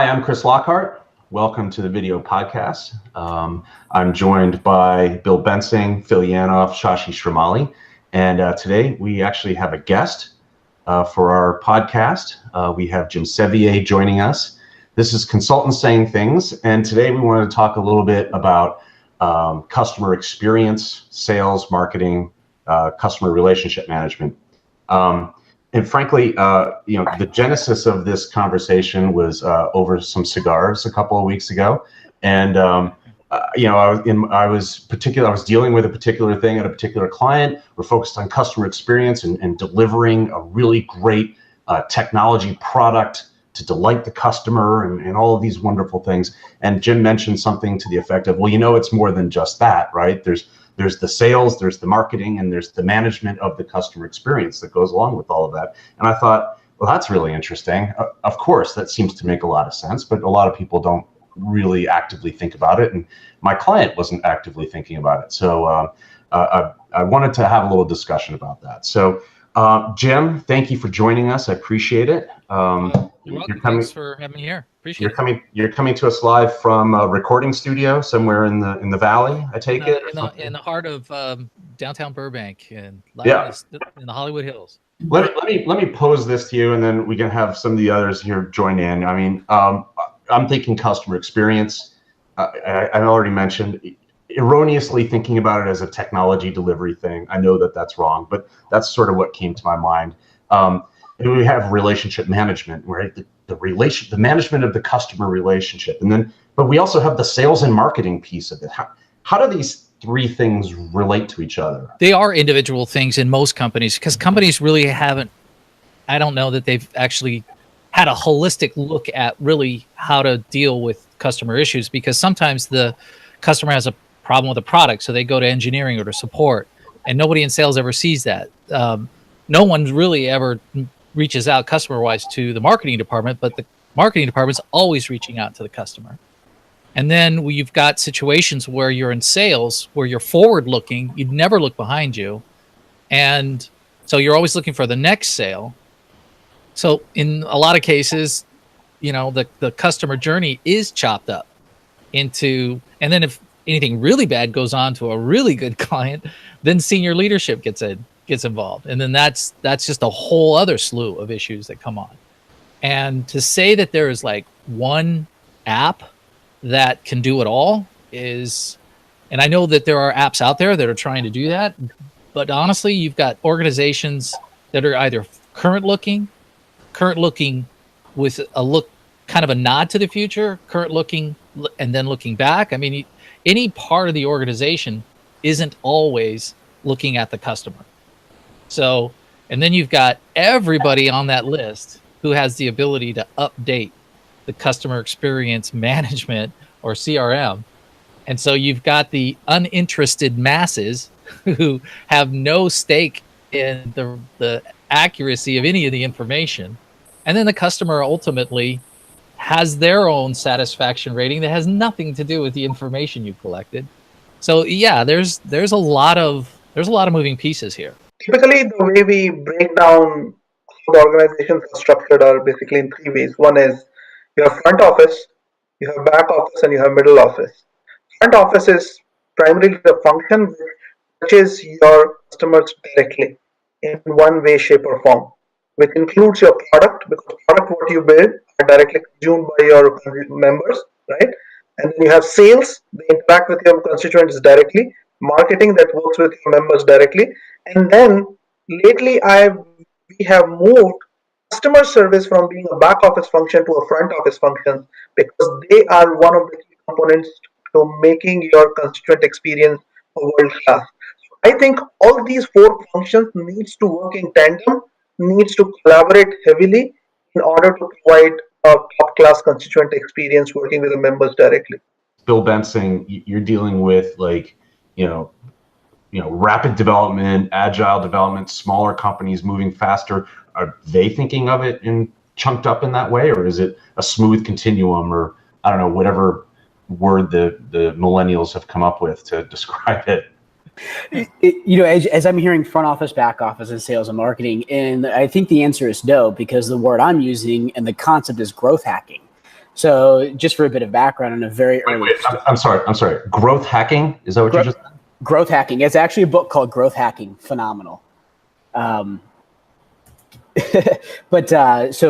Hi, I'm Chris Lockhart. Welcome to the video podcast. I'm joined by Bill Bensing, Phil Yanoff, Shashi Shramali, and today we actually have a guest for our podcast. We have Jim Sevier joining us. This is Consultants Saying Things, and today we want to talk a little bit about customer experience, sales, marketing, customer relationship management. And frankly, the genesis of this conversation was over some cigars a couple of weeks ago, and I was dealing with a particular thing at a particular client. We're focused on customer experience and delivering a really great technology product to delight the customer and all of these wonderful things. And Jim mentioned something to the effect of, well, it's more than just that, right? There's the sales, there's the marketing, and there's the management of the customer experience that goes along with all of that. And I thought, well, that's really interesting. Of course, that seems to make a lot of sense, but a lot of people don't really actively think about it. And my client wasn't actively thinking about it. So I wanted to have a little discussion about that. So Jim, thank you for joining us. I appreciate it. You're welcome. Thanks for having me here. Appreciate it. You're coming to us live from a recording studio somewhere in the valley, I take it? In the heart of downtown Burbank and in the Hollywood Hills. Let me pose this to you, and then we can have some of the others here join in. I mean, I'm thinking customer experience. I already mentioned erroneously thinking about it as a technology delivery thing. I know that that's wrong, but that's sort of what came to my mind. And we have relationship management, right? The management of the customer relationship, but we also have the sales and marketing piece of it. How do these three things relate to each other? They are individual things in most companies, because companies really haven't. I don't know that they've actually had a holistic look at really how to deal with customer issues, because sometimes the customer has a problem with a product, so they go to engineering or to support, and nobody in sales ever sees that. No one really ever reaches out customer-wise to the marketing department, but the marketing department's always reaching out to the customer. And then you've got situations where you're in sales, where you're forward-looking, you'd never look behind you, and so you're always looking for the next sale. So in a lot of cases, the customer journey is chopped up into, and then if anything really bad goes on to a really good client, then senior leadership gets involved, and then that's just a whole other slew of issues that come on. And to say that there is like one app that can do it all is, and I know that there are apps out there that are trying to do that, but honestly, you've got organizations that are either current looking with a look, kind of a nod to the future, current looking, and then looking back. I mean, any part of the organization isn't always looking at the customer. So, and then you've got everybody on that list who has the ability to update the customer experience management or CRM. And so you've got the uninterested masses who have no stake in the accuracy of any of the information. And then the customer ultimately has their own satisfaction rating that has nothing to do with the information you collected. So yeah, there's a lot of moving pieces here. Typically, the way we break down how the organizations are structured are basically in three ways. One is you have front office, you have back office, and you have middle office. Front office is primarily the function which is your customers directly in one way, shape, or form, which includes your product, because product what you build are directly consumed by your members, right? And then you have sales, they interact with your constituents directly, marketing that works with your members directly, and then lately we have moved customer service from being a back office function to a front office function, because they are one of the key components to making your constituent experience a world class. I think all these four functions needs to work in tandem, needs to collaborate heavily in order to provide a top class constituent experience working with the members directly. Bill Bensing, you're dealing with rapid development, agile development, smaller companies moving faster. Are they thinking of it in chunked up in that way, or is it a smooth continuum, or I don't know, whatever word the millennials have come up with to describe it? As I'm hearing front office, back office, and sales and marketing, and I think the answer is no, because the word I'm using and the concept is growth hacking. So just for a bit of background, in a very early... I'm sorry. Growth hacking? Is that what you just said? Growth hacking. It's actually a book called Growth Hacking. Phenomenal. So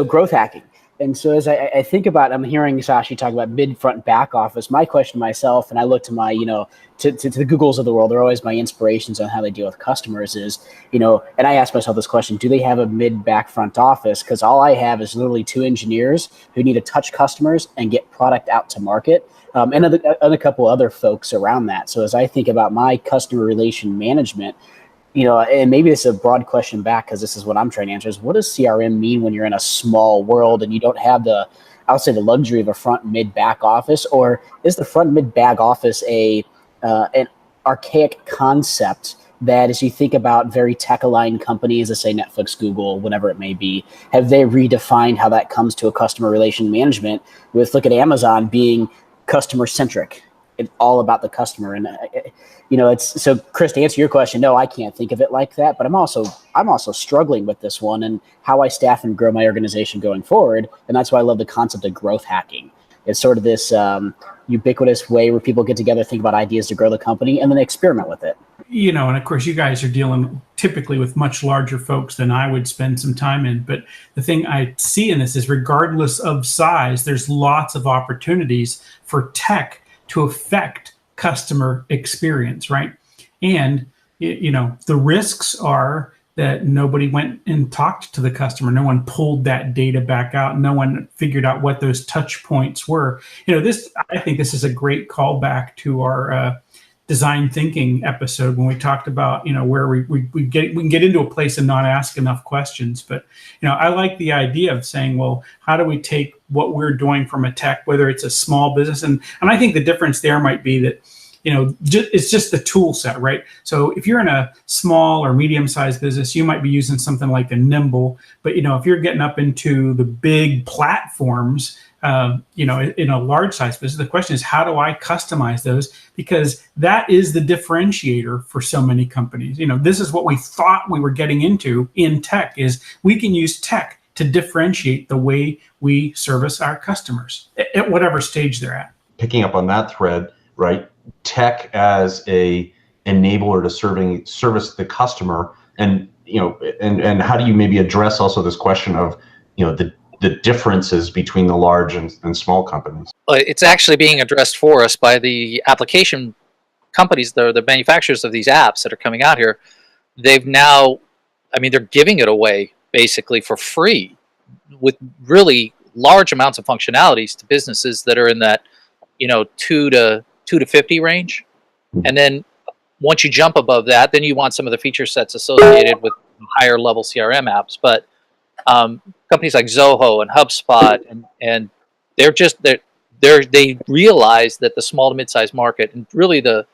growth hacking. And so as I think about, I'm hearing Sashi talk about mid, front, back office. My question to myself, and I look to my, to the Googles of the world, they're always my inspirations on how they deal with customers is, and I ask myself this question, do they have a mid, back, front office? Because all I have is literally 2 engineers who need to touch customers and get product out to market. And a couple other folks around that. So as I think about my customer relation management, and maybe it's a broad question back because this is what I'm trying to answer is what does CRM mean when you're in a small world and you don't have the luxury of a front, mid, back office? Or is the front, mid, back office an archaic concept that as you think about very tech-aligned companies, let's say Netflix, Google, whatever it may be, have they redefined how that comes to a customer relation management with, look at Amazon being customer-centric? It's all about the customer. And, it's so Chris, to answer your question, no, I can't think of it like that, but I'm also struggling with this one and how I staff and grow my organization going forward. And that's why I love the concept of growth hacking. It's sort of this ubiquitous way where people get together, think about ideas to grow the company, and then experiment with it. And of course, you guys are dealing typically with much larger folks than I would spend some time in. But the thing I see in this is regardless of size, there's lots of opportunities for tech to affect customer experience, right? And, the risks are that nobody went and talked to the customer. No one pulled that data back out. No one figured out what those touch points were. I think this is a great callback to our design thinking episode when we talked about, where we can get into a place and not ask enough questions. But, I like the idea of saying, well, how do we take what we're doing from a tech, whether it's a small business? And I think the difference there might be that, it's just the tool set, right? So if you're in a small or medium-sized business, you might be using something like a Nimble. But, if you're getting up into the big platforms, in a large size business, the question is, how do I customize those? Because that is the differentiator for so many companies. This is what we thought we were getting into in tech is we can use tech to differentiate the way we service our customers at whatever stage they're at. Picking up on that thread, right? Tech as a enabler to service the customer, and and how do you maybe address also this question of the differences between the large and small companies? Well, it's actually being addressed for us by the application companies, the manufacturers of these apps that are coming out here. They've now, they're giving it away basically for free with really large amounts of functionalities to businesses that are in that 2 to 50 range. And then once you jump above that, then you want some of the feature sets associated with higher level CRM apps. But companies like Zoho and HubSpot, and they realize that the small to mid-sized market, and really the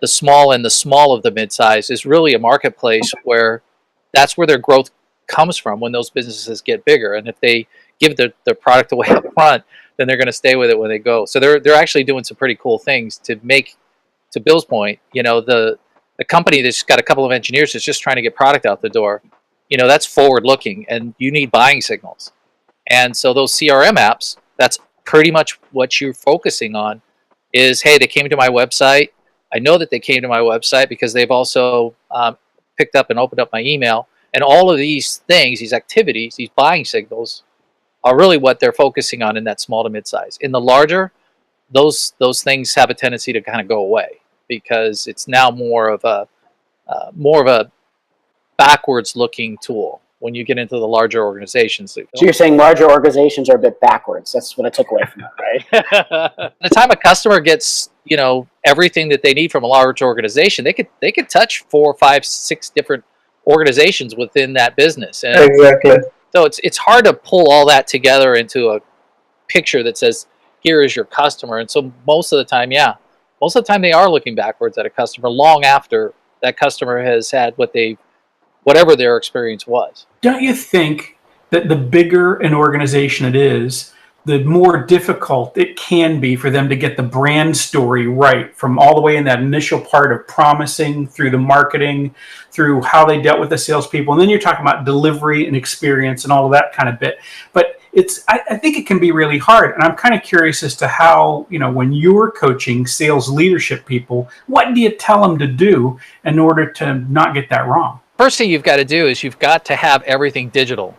small and the small of the mid-size, is really a marketplace where that's where their growth comes from when those businesses get bigger. And if they give their product away up front, then they're going to stay with it when they go. So they're actually doing some pretty cool things to make, to Bill's point, the company that's got a couple of engineers that's just trying to get product out the door, that's forward looking, and you need buying signals. And so those CRM apps, that's pretty much what you're focusing on is, hey, they came to my website. I know that they came to my website because they've also picked up and opened up my email. And all of these things, these activities, these buying signals are really what they're focusing on in that small to mid-size. In the larger, those things have a tendency to kind of go away because it's now more of a backwards-looking tool when you get into the larger organizations. So you're saying larger organizations are a bit backwards. That's what I took away from that, right? By the time a customer gets, everything that they need from a large organization, they could touch 4, 5, 6 different organizations within that business. And Exactly. so it's hard to pull all that together into a picture that says, here is your customer. And so most of the time they are looking backwards at a customer long after that customer has had whatever their experience was. Don't you think that the bigger an organization it is, the more difficult it can be for them to get the brand story right, from all the way in that initial part of promising, through the marketing, through how they dealt with the salespeople. And then you're talking about delivery and experience and all of that kind of bit. But I think it can be really hard. And I'm kind of curious as to how, when you're coaching sales leadership people, what do you tell them to do in order to not get that wrong? First thing you've got to do is you've got to have everything digital,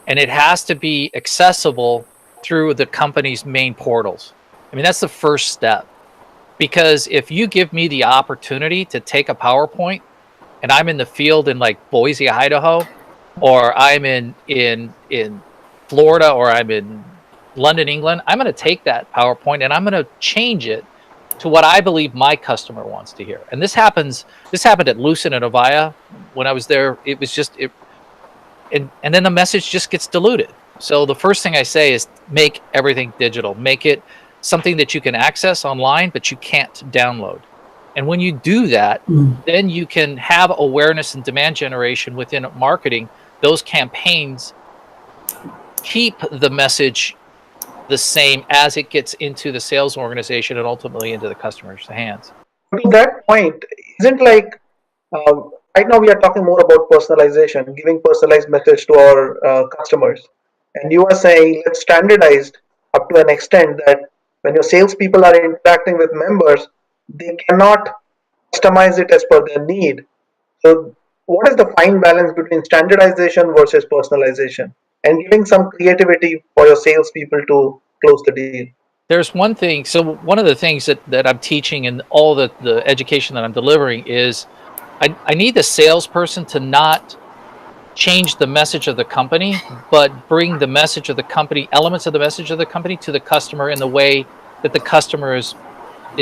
and it has to be accessible through the company's main portals. I mean, that's the first step, because if you give me the opportunity to take a PowerPoint and I'm in the field in like Boise, Idaho, or I'm in Florida, or I'm in London, England, I'm going to take that PowerPoint and I'm going to change it to what I believe my customer wants to hear. And this happened at Lucent and Avaya when I was there. It was just and then the message just gets diluted. So the first thing I say is make everything digital. Make it something that you can access online, but you can't download. And when you do that, then you can have awareness and demand generation within marketing. Those campaigns keep the message the same as it gets into the sales organization and ultimately into the customer's hands. To that point, isn't like right now we are talking more about personalization, giving personalized message to our customers. And you are saying let's standardize up to an extent that when your salespeople are interacting with members, they cannot customize it as per their need. So what is the fine balance between standardization versus personalization, and giving some creativity for your salespeople to close the deal? There's one thing. So one of the things that I'm teaching in all the education that I'm delivering is I need the salesperson to not change the message of the company, but bring the message of the company, elements of the message of the company, to the customer in the way that the customer is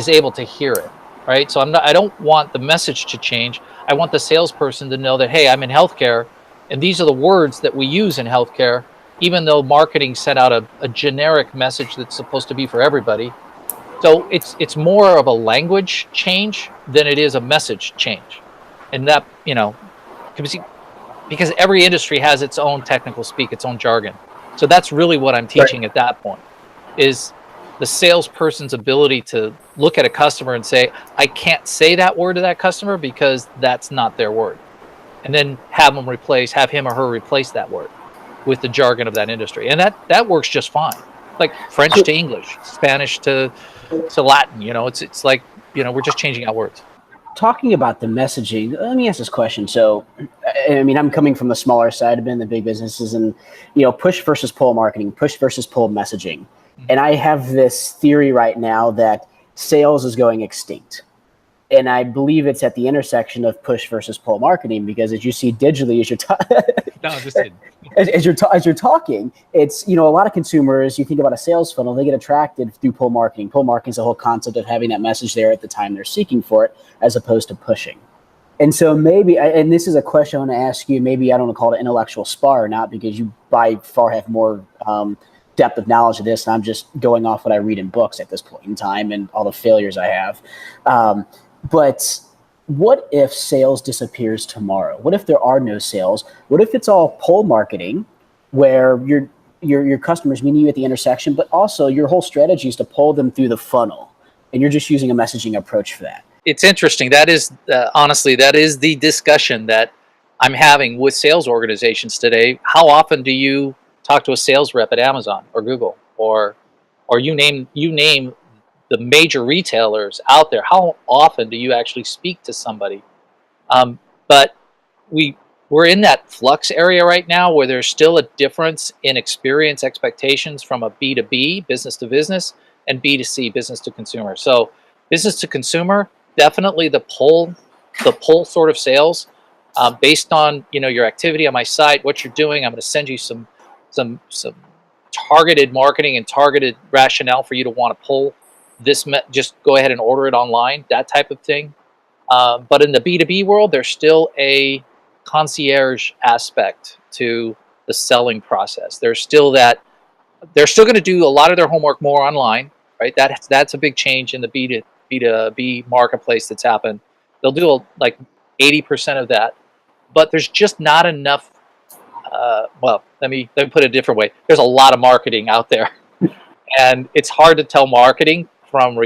able to hear it, right? So I don't want the message to change. I want the salesperson to know that, hey, I'm in healthcare, and these are the words that we use in healthcare, even though marketing sent out a generic message that's supposed to be for everybody. So it's more of a language change than it is a message change. And that, because every industry has its own technical speak, its own jargon. So that's really what I'm teaching at that point, is the salesperson's ability to look at a customer and say, I can't say that word to that customer because that's not their word. And then have him or her replace that word with the jargon of that industry. And that works just fine. Like French to English, Spanish to Latin, it's like, we're just changing out words. Talking about the messaging, let me ask this question. So, I mean, I'm coming from the smaller side, I've been in the big businesses, and, push versus pull marketing, push versus pull messaging. And I have this theory right now that sales is going extinct. And I believe it's at the intersection of push versus pull marketing, because as you see digitally, as you're talking, it's, a lot of consumers, you think about a sales funnel, they get attracted through pull marketing. Pull marketing is the whole concept of having that message there at the time they're seeking for it, as opposed to pushing. And so maybe, and this is a question I want to ask you, maybe I don't want to call it an intellectual spar or not, because you by far have more depth of knowledge of this, and I'm just going off what I read in books at this point in time and all the failures I have. But what if sales disappears tomorrow? What if there are no sales? What if it's all pull marketing, where your customers meeting you at the intersection, but also your whole strategy is to pull them through the funnel, and you're just using a messaging approach for that? It's interesting. That is, honestly, that is the discussion that I'm having with sales organizations today. How often do you talk to a sales rep at Amazon or Google, or you name the major retailers out there? How often do you actually speak to somebody? But we're in that flux area right now, where there's still a difference in experience expectations from a B2B, business to business, and B2C, business to consumer. So business to consumer, definitely the pull sort of sales, based on your activity on my site, what you're doing. I'm going to send you some targeted marketing and targeted rationale for you to want to pull this. Just go ahead and order it online, that type of thing. But in the B2B world, there's still a concierge aspect to the selling process. They're still going to do a lot of their homework more online, right? That's a big change in the B2B marketplace that's happened. They'll do like 80% of that, but there's just not enough. Well, let me put it a different way. There's a lot of marketing out there and it's hard to tell marketing from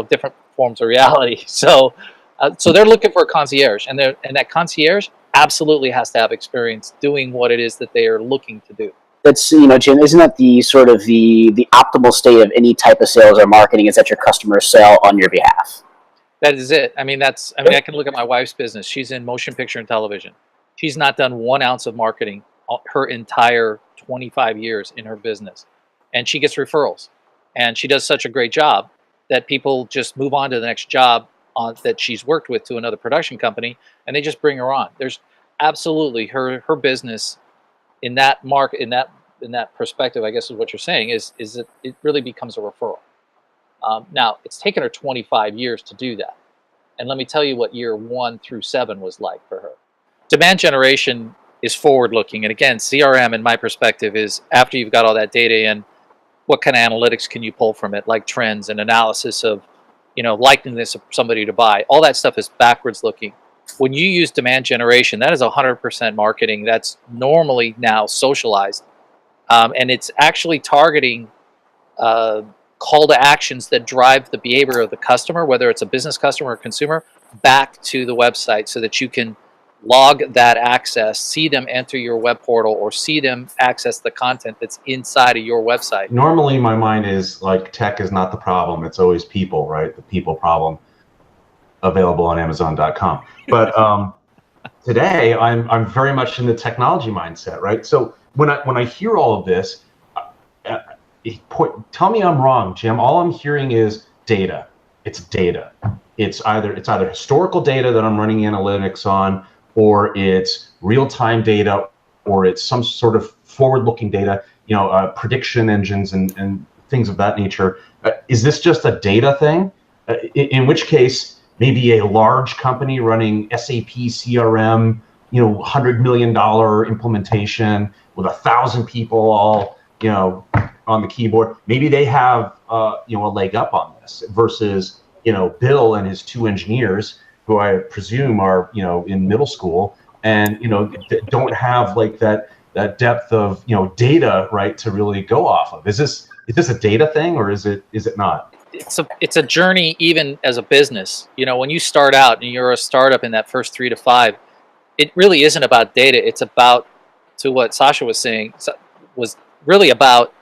different forms of reality. So they're looking for a concierge, and that concierge absolutely has to have experience doing what it is that they are looking to do. That's, Jim, isn't that the sort of the optimal state of any type of sales or marketing, is that your customers sell on your behalf? That is it. I mean, I can look at my wife's business. She's in motion picture and television. She's not done 1 ounce of marketing her entire 25 years in her business. And she gets referrals. And she does such a great job that people just move on to the next job that she's worked with to another production company, and they just bring her on. There's absolutely her business in that market, in that perspective, I guess is what you're saying, is that it really becomes a referral. Now, it's taken her 25 years to do that. And let me tell you what year 1 through 7 was like for her. Demand generation is forward-looking. And again, CRM, in my perspective, is after you've got all that data in, what kind of analytics can you pull from it, like trends and analysis of, likeliness of somebody to buy. All that stuff is backwards-looking. When you use demand generation, that is 100% marketing. That's normally now socialized. And it's actually targeting call to actions that drive the behavior of the customer, whether it's a business customer or consumer, back to the website so that you can log that access, see them enter your web portal, or see them access the content that's inside of your website. Normally my mind is like, tech is not the problem. It's always people, right? The people problem, available on Amazon.com. But today I'm very much in the technology mindset, right? So when I hear all of this, tell me I'm wrong, Jim. All I'm hearing is data. It's data. It's either historical data that I'm running analytics on, or it's real-time data, or it's some sort of forward-looking data, prediction engines and things of that nature. Is this just a data thing? In which case, maybe a large company running SAP CRM, $100 million implementation with 1,000 people all, on the keyboard, maybe they have a leg up on this versus Bill and his 2 engineers, who I presume are in middle school, and don't have like that depth of data, right, to really go off of. Is this a data thing, or is it not? It's a journey, even as a business. When you start out and you're a startup in that first 3 to 5, it really isn't about data. It's about, to what Sasha was saying, was really about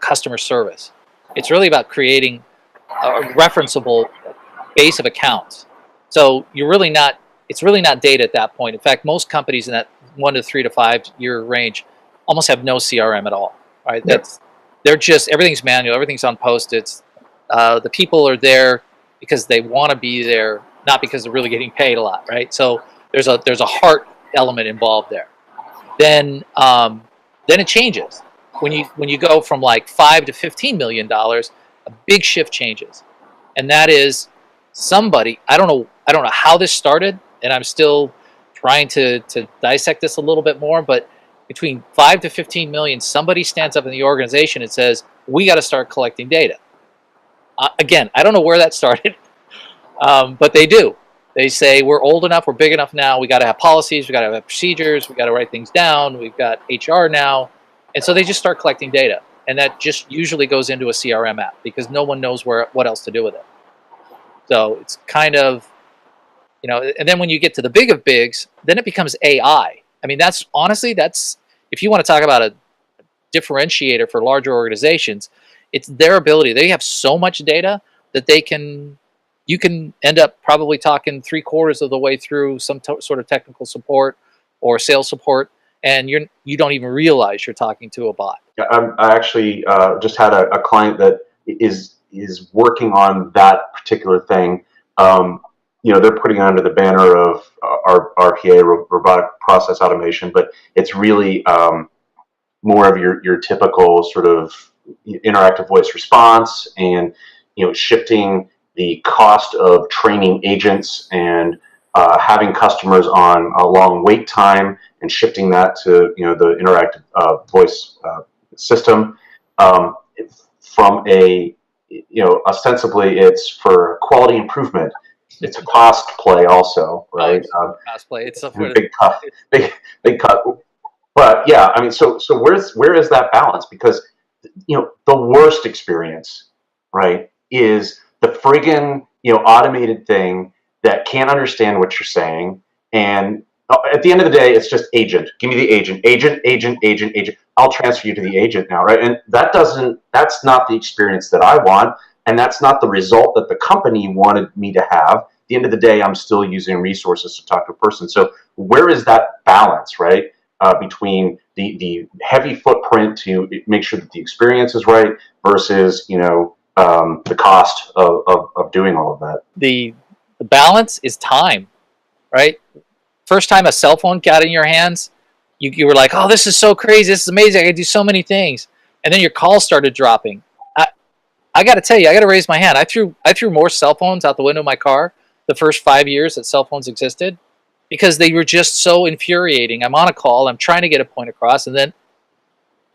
customer service. It's really about creating a referenceable base of accounts. So it's really not data at that point. In fact, most companies in that 1 to 3 to 5 year range almost have no CRM at all, right? Yep. They're just, everything's manual, everything's on Post-its. The people are there because they want to be there, not because they're really getting paid a lot, right? So there's a heart element involved there. Then it changes. When you go from like $5 to $15 million, a big shift changes, and that is somebody. I don't know how this started, and I'm still trying to dissect this a little bit more. But between 5 to 15 million, somebody stands up in the organization and says, "We got to start collecting data." Again, I don't know where that started, but they do. They say, we're old enough, we're big enough now. We got to have policies, we got to have procedures, we got to write things down. We've got HR now. And so they just start collecting data, and that just usually goes into a CRM app because no one knows what else to do with it. So it's kind of, and then when you get to the big of bigs, then it becomes AI. I mean, that's if you want to talk about a differentiator for larger organizations, it's their ability. They have so much data that you can end up probably talking 3/4 of the way through some sort of technical support or sales support, and you don't even realize you're talking to a bot. Yeah, I actually just had a client that is working on that particular thing. They're putting it under the banner of RPA, robotic process automation, but it's really more of your typical sort of interactive voice response, and shifting the cost of training agents and having customers on a long wait time, and shifting that to the interactive voice system from a ostensibly it's for quality improvement. It's a cost play also, right? Cost play. It's a big cut. But yeah, I mean, so where is that balance? Because the worst experience, right, is the friggin', automated thing that can't understand what you're saying. And at the end of the day, it's just agent. Give me the agent, agent. I'll transfer you to the agent now, right? And that's not the experience that I want. And that's not the result that the company wanted me to have. At the end of the day, I'm still using resources to talk to a person. So where is that balance, right? Between the heavy footprint to make sure that the experience is right versus, the cost of doing all of that. The balance is time, right? First time a cell phone got in your hands, you were like, oh, this is so crazy. This is amazing. I can do so many things. And then your calls started dropping. I got to tell you, I got to raise my hand. I threw more cell phones out the window of my car the first 5 years that cell phones existed because they were just so infuriating. I'm on a call. I'm trying to get a point across, and then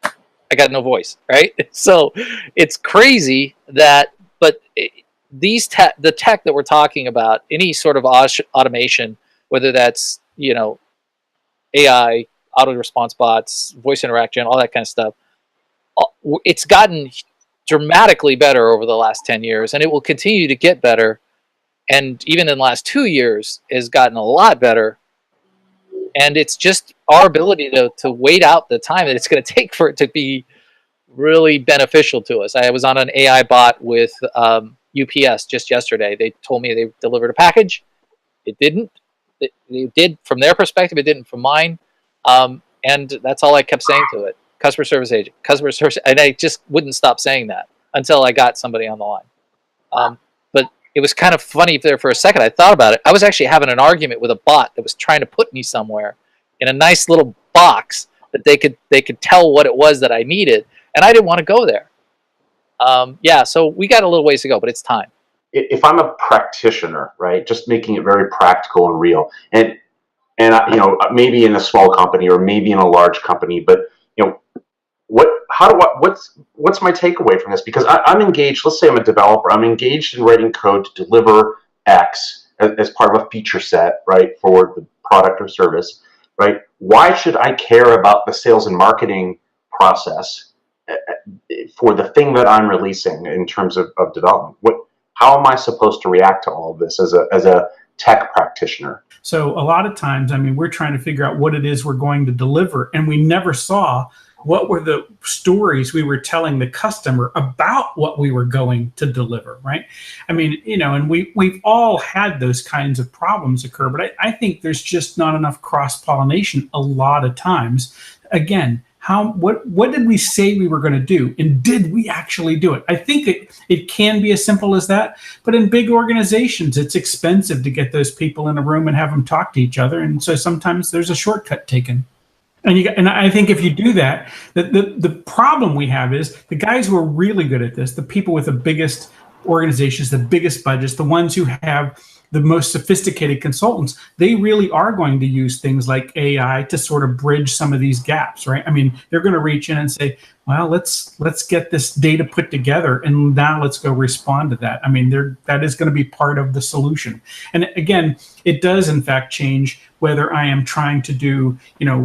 I got no voice, right? So it's crazy that, but the tech that we're talking about, any sort of automation, whether that's, AI, auto response bots, voice interaction, all that kind of stuff, it's gotten dramatically better over the last 10 years, and it will continue to get better. And even in the last 2 years has gotten a lot better. And it's just our ability to wait out the time that it's going to take for it to be really beneficial to us. I was on an AI bot with UPS just yesterday. They told me they delivered a package. It didn't. It did from their perspective. It didn't from mine. And that's all I kept saying to it. Customer service agent, customer service. And I just wouldn't stop saying that until I got somebody on the line. But it was kind of funny there for a second. I thought about it. I was actually having an argument with a bot that was trying to put me somewhere in a nice little box that they could tell what it was that I needed. And I didn't want to go there. So we got a little ways to go, but it's time. If I'm a practitioner, right, just making it very practical and real, and maybe in a small company or maybe in a large company, but what's my takeaway from this? Because I'm engaged. Let's say I'm a developer. I'm engaged in writing code to deliver X as part of a feature set, right, for the product or service, right? Why should I care about the sales and marketing process for the thing that I'm releasing in terms of development? How am I supposed to react to all of this as a tech practitioner? So a lot of times, we're trying to figure out what it is we're going to deliver, and we never saw what were the stories we were telling the customer about what we were going to deliver, right? And we've all had those kinds of problems occur, but I think there's just not enough cross-pollination a lot of times. Again, what did we say we were going to do, and did we actually do it? I think it can be as simple as that, but in big organizations, it's expensive to get those people in a room and have them talk to each other, and so sometimes there's a shortcut taken. And I think if you do that, the problem we have is the guys who are really good at this, the people with the biggest organizations, the biggest budgets, the ones who have the most sophisticated consultants, they really are going to use things like AI to sort of bridge some of these gaps, right? They're going to reach in and say, well, let's get this data put together, and now let's go respond to that. That is going to be part of the solution. And again, it does in fact change whether I am trying to do,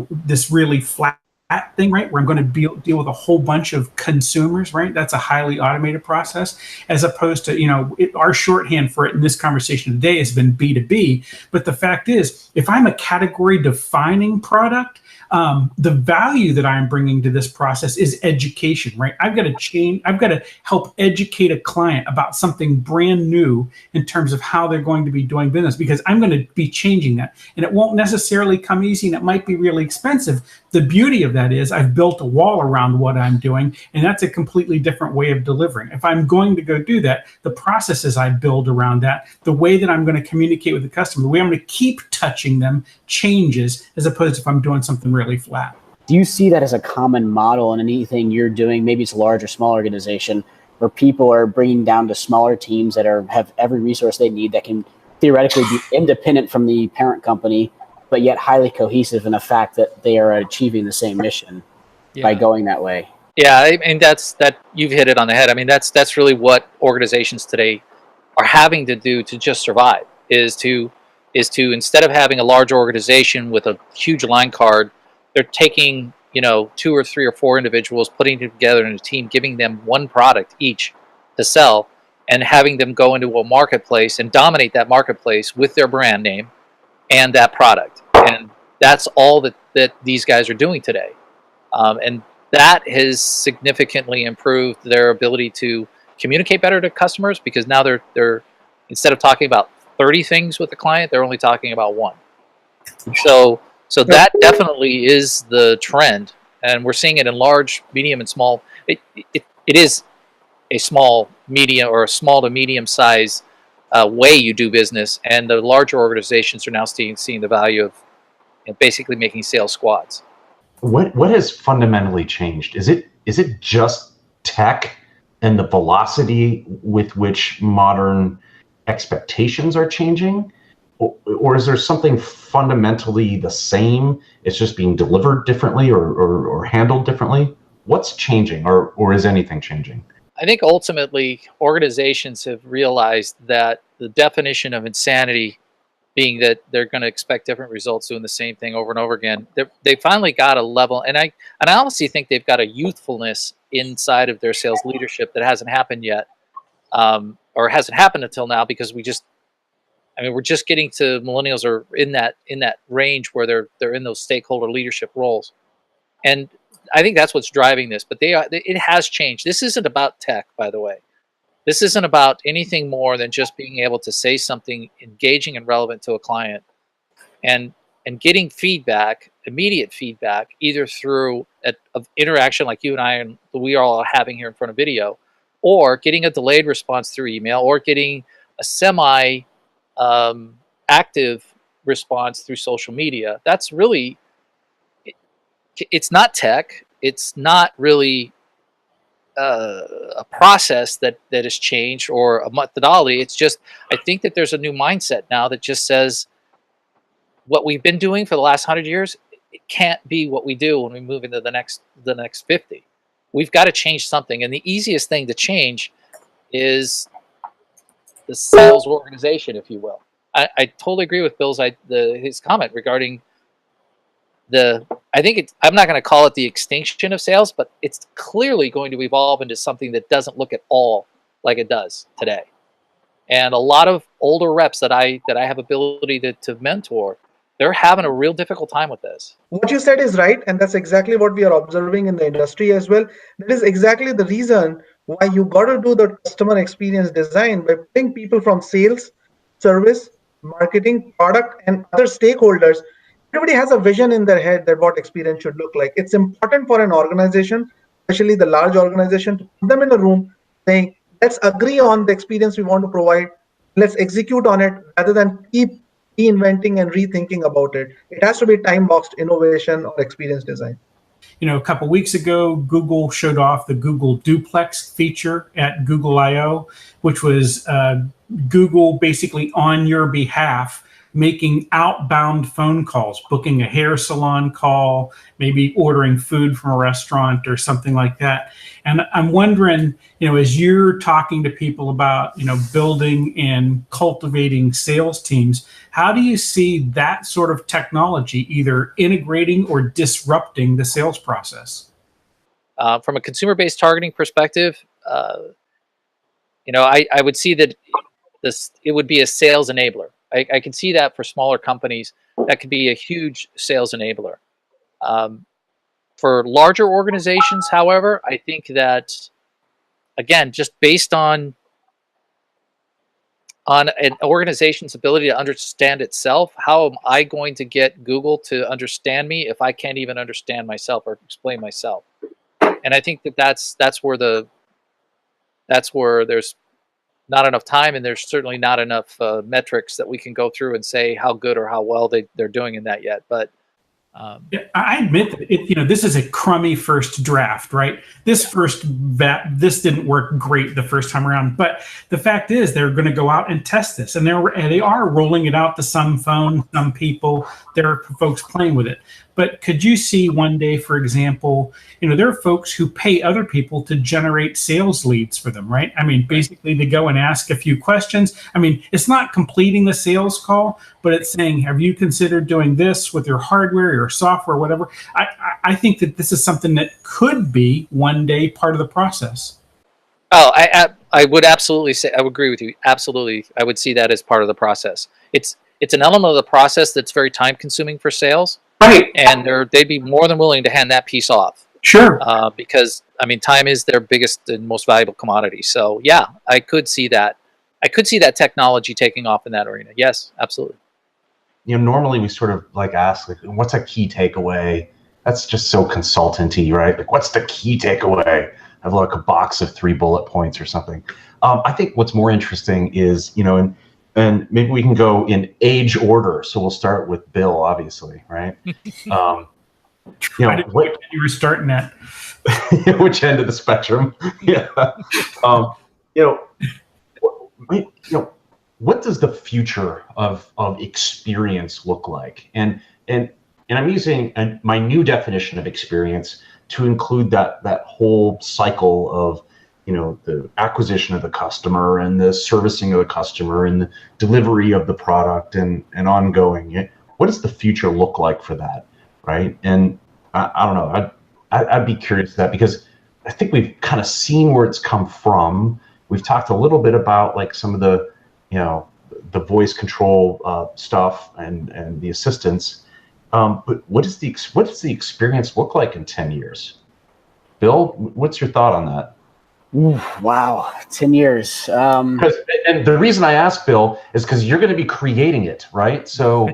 this really flat thing, right, where I'm going to deal with a whole bunch of consumers, right? That's a highly automated process, as opposed to, our shorthand for it in this conversation today has been B2B. But the fact is, if I'm a category defining product, the value that I'm bringing to this process is education, right? I've got to help educate a client about something brand new in terms of how they're going to be doing business, because I'm going to be changing that. And it won't necessarily come easy, and it might be really expensive. The beauty of that is I've built a wall around what I'm doing, and that's a completely different way of delivering. If I'm going to go do that, the processes I build around that, the way that I'm going to communicate with the customer, the way I'm going to keep touching them changes, as opposed to if I'm doing something really flat. Do you see that as a common model in anything you're doing? Maybe it's a large or small organization where people are bringing down to smaller teams that have every resource they need, that can theoretically be independent from the parent company, but yet highly cohesive in the fact that they are achieving the same mission by going that way. Yeah, that you've hit it on the head. That's really what organizations today are having to do to just survive, is to instead of having a large organization with a huge line card, they're taking 2 or 3 or 4 individuals putting it together in a team, giving them one product each to sell, and having them go into a marketplace and dominate that marketplace with their brand name and that product. And that's all that these guys are doing today. And that has significantly improved their ability to communicate better to customers, because now they're instead of talking about 30 things with the client, they're only talking about one. So that definitely is the trend, and we're seeing it in large, medium, and small. It is a small, medium, or a small to medium size way you do business, and the larger organizations are now seeing the value of basically making sales squads. What has fundamentally changed? Is it just tech and the velocity with which modern expectations are changing? Or is there something fundamentally the same? It's just being delivered differently or handled differently? What's changing, or is anything changing? I think ultimately organizations have realized that the definition of insanity being that they're going to expect different results doing the same thing over and over again. They finally got a level, and I honestly think they've got a youthfulness inside of their sales leadership that hasn't happened yet, or hasn't happened until now, because we're just getting to millennials are in that range where they're in those stakeholder leadership roles, and I think that's what's driving this. But it has changed. This isn't about tech, by the way. This isn't about anything more than just being able to say something engaging and relevant to a client, and getting feedback, immediate feedback, either through of interaction like you and I and we are all having here in front of video, or getting a delayed response through email, or getting a semi active response through social media. That's really, it's not tech. It's not really a process that has changed, or a methodology. It's just, I think that there's a new mindset now that just says what we've been doing for the last 100 years, it can't be what we do when we move into the next 50. We've got to change something, and the easiest thing to change is the sales organization, if you will. I totally agree with his comment regarding I'm not going to call it the extinction of sales, but it's clearly going to evolve into something that doesn't look at all like it does today. And a lot of older reps that I have ability to mentor, they're having a real difficult time with this. What you said is right, and that's exactly what we are observing in the industry as well. That is exactly the reason why you got to do the customer experience design by putting people from sales, service, marketing, product, and other stakeholders. Everybody has a vision in their head that what experience should look like. It's important for an organization, especially the large organization, to put them in a room saying, let's agree on the experience we want to provide. Let's execute on it, rather than keep reinventing and rethinking about it. It has to be time-boxed innovation or experience design. A couple weeks ago, Google showed off the Google Duplex feature at Google I/O, which was Google basically on your behalf making outbound phone calls, booking a hair salon call, maybe ordering food from a restaurant or something like that. And I'm wondering, as you're talking to people about, building and cultivating sales teams, how do you see that sort of technology either integrating or disrupting the sales process? From a consumer-based targeting perspective, I would see that it would be a sales enabler. I can see that for smaller companies, that could be a huge sales enabler. For larger organizations, however, I think that, again, just based on an organization's ability to understand itself, how am I going to get Google to understand me if I can't even understand myself or explain myself? And I think that's where there's not enough time, and there's certainly not enough metrics that we can go through and say how good or how well they're doing in that yet. But yeah, I admit that this is a crummy first draft, right? This didn't work great the first time around, but the fact is they're going to go out and test this, and they are rolling it out to some phone, some people. There are folks playing with it. But could you see one day, for example, there are folks who pay other people to generate sales leads for them, right? I mean, basically to go and ask a few questions. I mean, it's not completing the sales call, but it's saying, have you considered doing this with your hardware, your software, whatever? I think that this is something that could be one day part of the process. Oh, I would absolutely say, I would agree with you. Absolutely. I would see that as part of the process. It's an element of the process that's very time consuming for sales. Right. And they'd be more than willing to hand that piece off. Sure. Because, I mean, time is their biggest and most valuable commodity. So, yeah, I could see that. I could see that technology taking off in that arena. Yes, absolutely. Normally we sort of like ask, like, what's a key takeaway? That's just so consultancy, right? Like, what's the key takeaway? I have like a box of 3 bullet points or something. I think what's more interesting is, and maybe we can go in age order. So we'll start with Bill, obviously, right? I didn't know you were starting at. Which end of the spectrum? Yeah. What does the future of experience look like? And I'm using my new definition of experience to include that whole cycle of, the acquisition of the customer and the servicing of the customer and the delivery of the product and ongoing. What does the future look like for that, right? And I don't know. I'd be curious to that, because I think we've kind of seen where it's come from. We've talked a little bit about like some of the the voice control stuff and the assistants. But what does the experience look like in 10 years? Bill, what's your thought on that? Ooh, wow, 10 years. And the reason I ask, Bill, is because you're going to be creating it, right? So,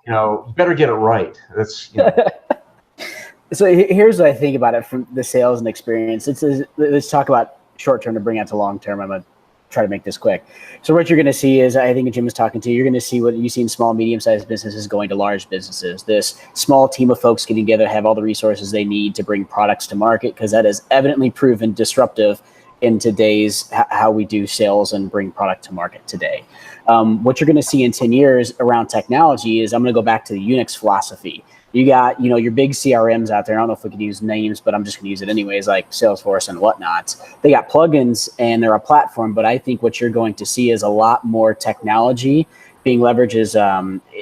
you better get it right. That's. So here's what I think about it from the sales and experience. Let's talk about short term to bring out to long term. I'm going to try to make this quick. So what you're going to see is, I think Jim was talking to, you're going to see what you see in small, medium-sized businesses going to large businesses. This small team of folks getting together, have all the resources they need to bring products to market, because that is evidently proven disruptive in today's how we do sales and bring product to market today. What you're going to see in 10 years around technology is, I'm going to go back to the Unix philosophy. You got, your big CRMs out there. I don't know if we could use names, but I'm just going to use it anyways, like Salesforce and whatnot. They got plugins and they're a platform, but I think what you're going to see is a lot more technology being leveraged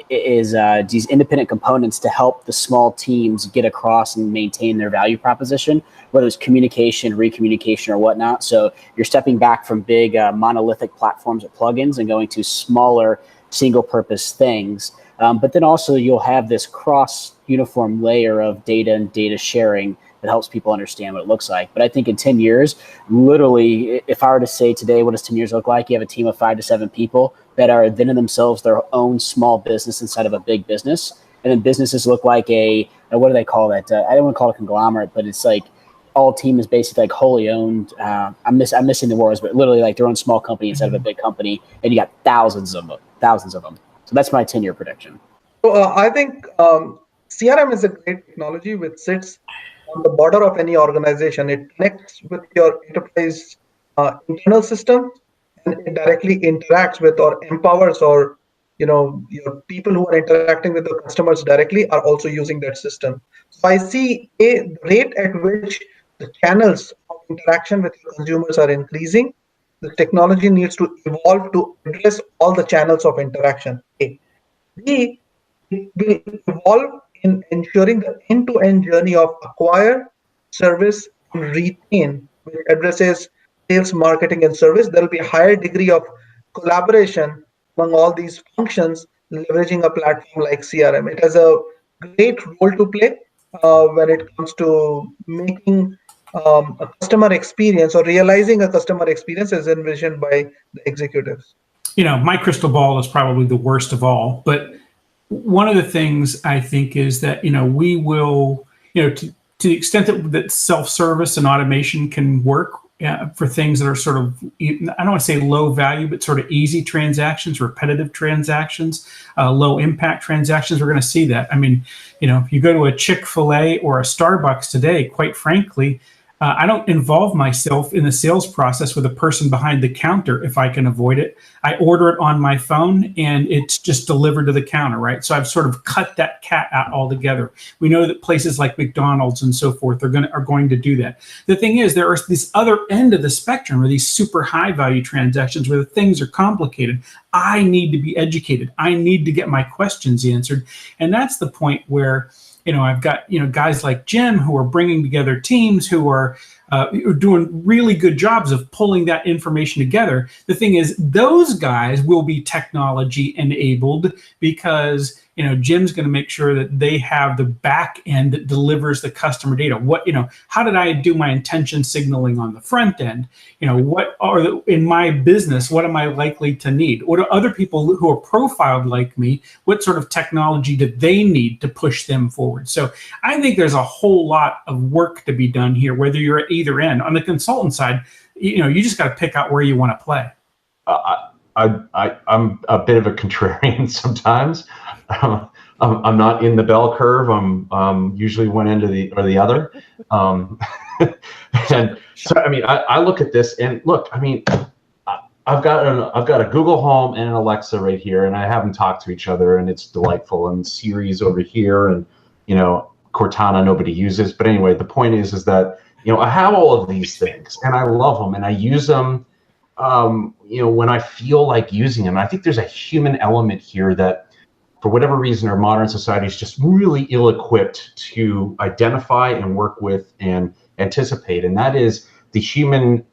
is these independent components to help the small teams get across and maintain their value proposition, whether it's communication, recommunication, or whatnot. So you're stepping back from big monolithic platforms or plugins and going to smaller single-purpose things. But then also you'll have this cross-uniform layer of data and data sharing that helps people understand what it looks like. But I think in 10 years, literally, if I were to say today, what does 10 years look like? You have a team of 5 to 7 people that are then in themselves their own small business inside of a big business. And then businesses look like what do they call that? I don't want to call it a conglomerate, but it's like all team is basically like wholly owned. I'm missing the words, but literally like their own small company instead of a big company. And you got thousands of them. So that's my 10-year prediction. So I think CRM is a great technology which sits on the border of any organization. It connects with your enterprise internal system, and it directly interacts with or empowers, or your people who are interacting with the customers directly are also using that system. So I see the rate at which the channels of interaction with consumers are increasing. The technology needs to evolve to address all the channels of interaction. A. B, it will evolve in ensuring the end-to-end journey of acquire, service, and retain, which addresses sales, marketing, and service. There will be a higher degree of collaboration among all these functions, leveraging a platform like CRM. It has a great role to play when it comes to making a customer experience or realizing a customer experience as envisioned by the executives. My crystal ball is probably the worst of all, but one of the things I think is that, we will, to the extent that self-service and automation can work for things that are sort of, I don't want to say low value, but sort of easy transactions, repetitive transactions, low impact transactions, we're going to see that. I mean, if you go to a Chick-fil-A or a Starbucks today, quite frankly, I don't involve myself in the sales process with a person behind the counter if I can avoid it. I order it on my phone and it's just delivered to the counter, right? So I've sort of cut that cat out altogether. We know that places like McDonald's and so forth are going to do that. The thing is, there are this other end of the spectrum, or these super high value transactions where the things are complicated. I need to be educated. I need to get my questions answered. And that's the point where I've got, guys like Jim who are bringing together teams who are doing really good jobs of pulling that information together. The thing is, those guys will be technology enabled because, Jim's going to make sure that they have the back end that delivers the customer data. How did I do my intention signaling on the front end? In my business, what am I likely to need? What are other people who are profiled like me? What sort of technology do they need to push them forward? So I think there's a whole lot of work to be done here, whether you're at either end. On the consultant side, you just got to pick out where you want to play. I'm a bit of a contrarian sometimes. I'm not in the bell curve. I'm usually one end or the other. And so, I look at this and look, I've got a Google Home and an Alexa right here, and I have them talk to each other, and it's delightful. And Siri's over here, and Cortana nobody uses. But anyway, the point is that I have all of these things, and I love them, and I use them. When I feel like using them. I think there's a human element here that, for whatever reason, our modern society is just really ill-equipped to identify and work with and anticipate, and that is the human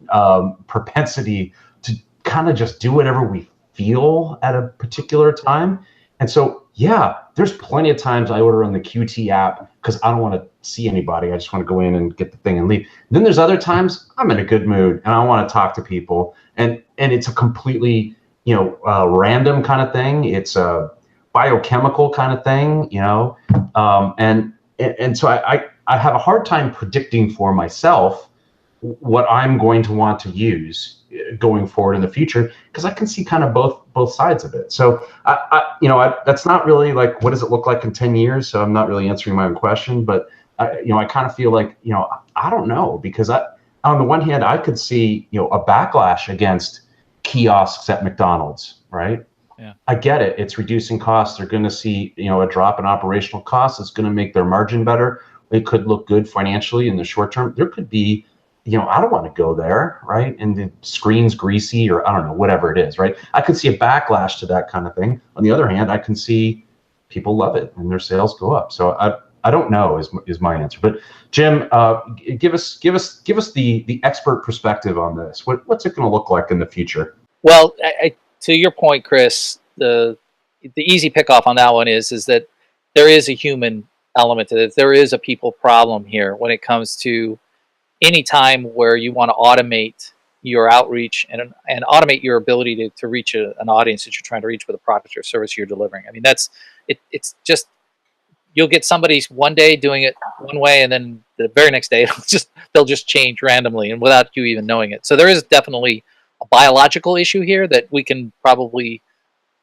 propensity to kind of just do whatever we feel at a particular time. And so, yeah, there's plenty of times I order on the QT app because I don't want to see anybody. I just want to go in and get the thing and leave. And then there's other times I'm in a good mood and I want to talk to people, and it's a completely random kind of thing. It's a biochemical kind of thing, and so I have a hard time predicting for myself what I'm going to want to use going forward in the future, because I can see kind of both sides of it. So that's not really like, what does it look like in 10 years? So I'm not really answering my own question, but I kind of feel like, I don't know, because on the one hand, I could see, a backlash against kiosks at McDonald's, right? Yeah. I get it. It's reducing costs. They're going to see, a drop in operational costs. It's going to make their margin better. It could look good financially in the short term. There could be, I don't want to go there, right? And the screen's greasy, or I don't know, whatever it is, right? I could see a backlash to that kind of thing. On the other hand, I can see people love it and their sales go up. So I don't know is my answer. But Jim, give us the expert perspective on this. What's it going to look like in the future? Well, to your point, Chris, the easy pickoff on that one is that there is a human element to it. There is a people problem here when it comes to any time where you want to automate your outreach and automate your ability to reach an audience that you're trying to reach with a product or service you're delivering. It's just, you'll get somebody one day doing it one way, and then the very next day they'll just change randomly and without you even knowing it. So there is definitely a biological issue here that we can probably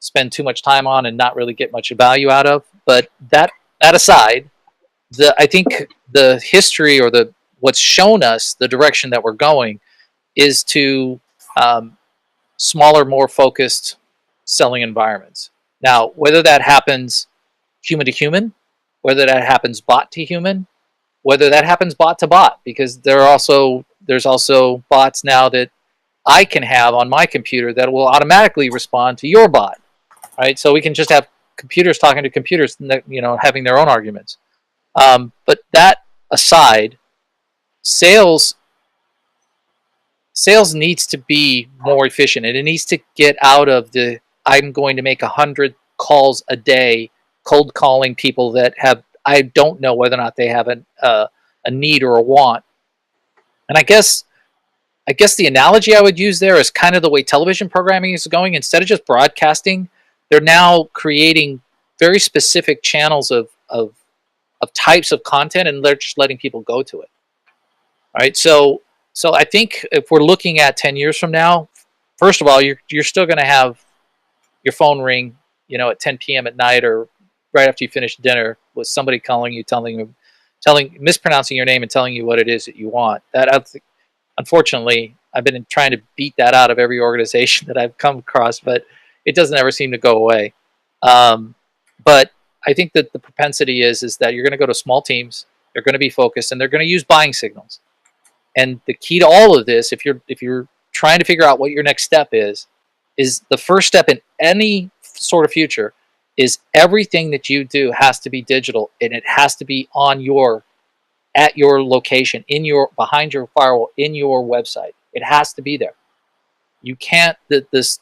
spend too much time on and not really get much value out of. But that aside, I think the history or what's shown us the direction that we're going is to smaller, more focused selling environments. Now, whether that happens human to human, whether that happens bot to human, whether that happens bot to bot, because there's also bots now that I can have on my computer that will automatically respond to your bot, right? So we can just have computers talking to computers, having their own arguments. But that aside, sales needs to be more efficient, and it needs to get out of I'm going to make 100 calls a day, cold calling people that I don't know whether or not they have a need or a want. And I guess the analogy I would use there is kind of the way television programming is going. Instead of just broadcasting, they're now creating very specific channels of types of content, and they're just letting people go to it. All right, so I think if we're looking at 10 years from now, first of all, you're still going to have your phone ring, at 10 p.m. at night or right after you finish dinner with somebody calling you, mispronouncing your name and telling you what it is that you want. Unfortunately, I've been trying to beat that out of every organization that I've come across, but it doesn't ever seem to go away. But I think that the propensity is that you're going to go to small teams, they're going to be focused, and they're going to use buying signals. And the key to all of this, if you're trying to figure out what your next step is the first step in any sort of future is everything that you do has to be digital, and it has to be on at your location, behind your firewall, in your website. It has to be there. You can't this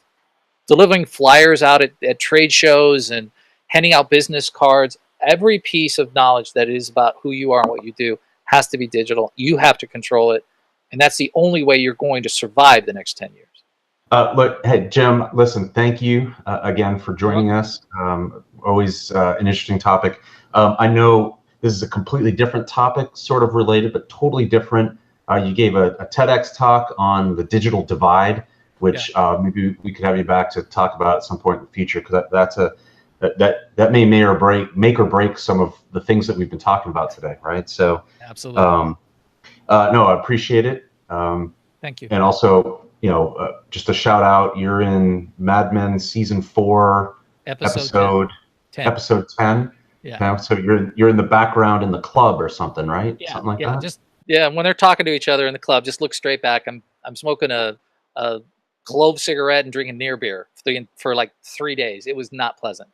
delivering flyers out at trade shows and handing out business cards. Every piece of knowledge that is about who you are and what you do has to be digital. You have to control it, and that's the only way you're going to survive the next 10 years. Look, hey, Jim, listen, thank you again for joining us. Always an interesting topic. I know this is a completely different topic, sort of related, but totally different. You gave a TEDx talk on the digital divide, which maybe we could have you back to talk about at some point in the future, because that may make or break some of the things that we've been talking about today, right? So absolutely. No, I appreciate it. Thank you. And also, just a shout out, you're in Mad Men season 4, episode 10. Yeah. So you're in the background in the club or something, right? Yeah. Something like that. When they're talking to each other in the club, just look straight back. I'm smoking a clove cigarette and drinking near beer for like 3 days. It was not pleasant.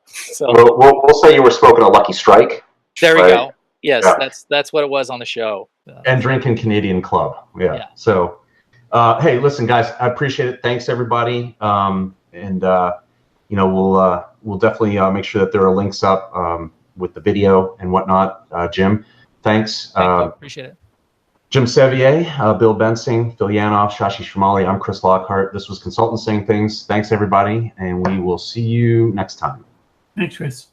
So we'll say you were smoking a Lucky Strike. There you go. Yes, yeah. That's what it was on the show. And drinking Canadian Club. Yeah. So, hey, listen, guys, I appreciate it. Thanks, everybody. We'll definitely make sure that there are links up with the video and whatnot. Jim, thanks. Thank you. Appreciate it. Jim Sevier, Bill Bensing, Phil Yanoff, Shashi Shromali. I'm Chris Lockhart. This was Consultants Saying Things. Thanks, everybody, and we will see you next time. Thanks, Chris.